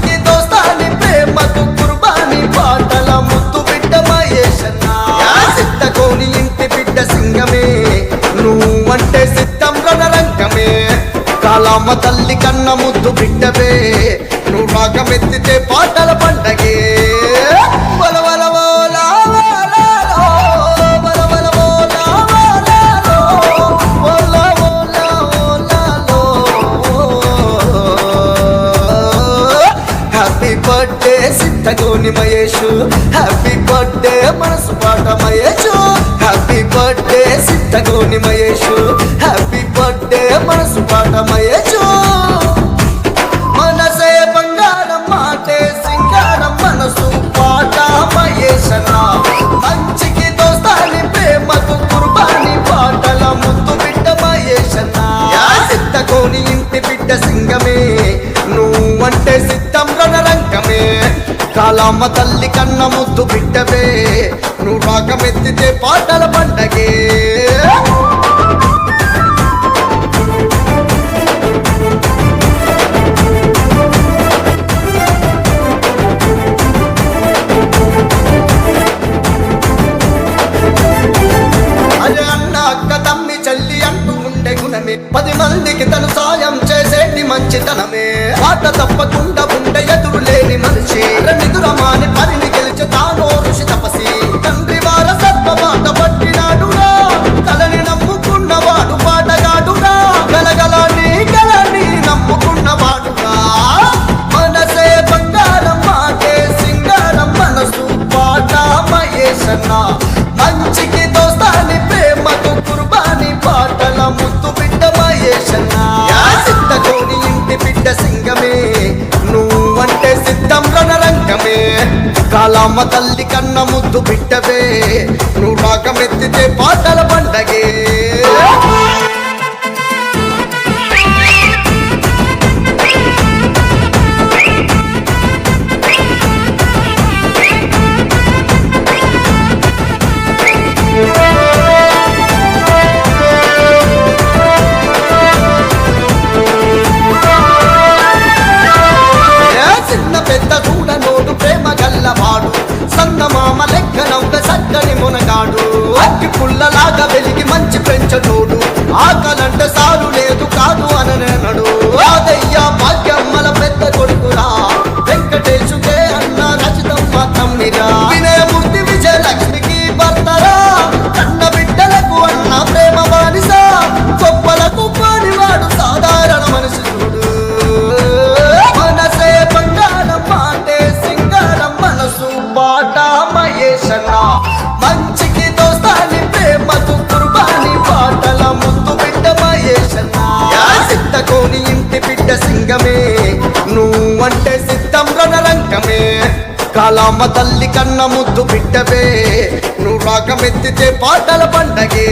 మంచికి దోస్తాని ప్రేమకు కుర్బాని పాటల ముద్దు బిడ్డ మహేశన్న సిద్ధకోని ఇంటి బిడ్డ సింగమే నువ్వంటే సిద్ధం రణరంగమే కాలమ్మ తల్లి కన్న ముద్దు బిడ్డవే నువ్వు రాగమెత్తితే పాటల పండగే birthday Siddagoni Mahesh happy birthday మనసు పాట Mahesh happy birthday Siddagoni Mahesh happy birthday మనసు పాట మహేషు మనసే బంగారం మాటే సింగారం మనసు పాట మహేశన్న మంచికి దోస్తాని ప్రేమకు కుర్బాని పాటల ముద్దు బిడ్డ మహేశన్న సిద్ధగోని ఇంటి బిడ్డ సింగమే నువ్వంటే సిద్ధం రణరంగమే కాలమ్మ తల్లి కన్న ముద్దు బిడ్డవే నువ్వు రాగమెత్తితే పాటల పండగే అరే అన్న అక్క తమ్మి చెల్లి అంటూ ఉండే గుణమే 10 మందికి తను సాయం చేసేటి మంచితనమే మాట తప్పకుండా ఉండే ఎదురు లేని మనిషి నిదురమాని పనిని గెలిచి తానో ఋషి తపసి తండ్రి వారసత్వ మాట పట్టినాడురా తలని నమ్ముకున్నవాడు పాటగాడురా గలగలని నమ్ముకున్నవాడురా మనసే బంగారం మాటే సింగారం మనసు పాట మహేశన్న మంచికి దోస్తాని ప్రేమకు కుర్బాని పాటల ముద్దు బిడ్డ మహేశన్న సిద్ధగోని ఇంటి బిడ్డ సింగమే నువ్వంటే సిద్ధం రణరంగమే కాలమ్మ తల్లి కన్న ముద్దు బిడ్డవే నువ్వు రాగమెత్తితే పాటల పండగే పెద్ద చూడ నోడు ప్రేమ గల్లవాడు సందమామ లెక్క నవ్వ సక్కని మునగాడు అగ్గి పుల్లలాగా వెలిగి మంచి పెంచనోడు ఆకలంటే సారు లేదు కాదు అననేనడు యాదయ్య భాగ్యమ్మల పెద్ద కొడుకురా వెంకటేశుకే అన్న రచితమ్మ తమ్మిరా వినయమూర్తి విజయలక్ష్మికి భర్తరా కన్న బిడ్డలకు అన్న ప్రేమ బానిస గొప్పలకు పనివాడు సాధారణ మనిషి చూడు పాట మహేశన్న మంచికి దోస్తాని ప్రేమకు కుర్బాని పాటల ముద్దు బిడ్డ మహేశన్న సిద్ధగోని ఇంటి బిడ్డ సింగమే నువ్వంటే సిద్ధం రణరంగమే కాలమ్మ తల్లి కన్న ముద్దు బిడ్డవే నువ్వు రాగమెత్తితే పాటల పండగే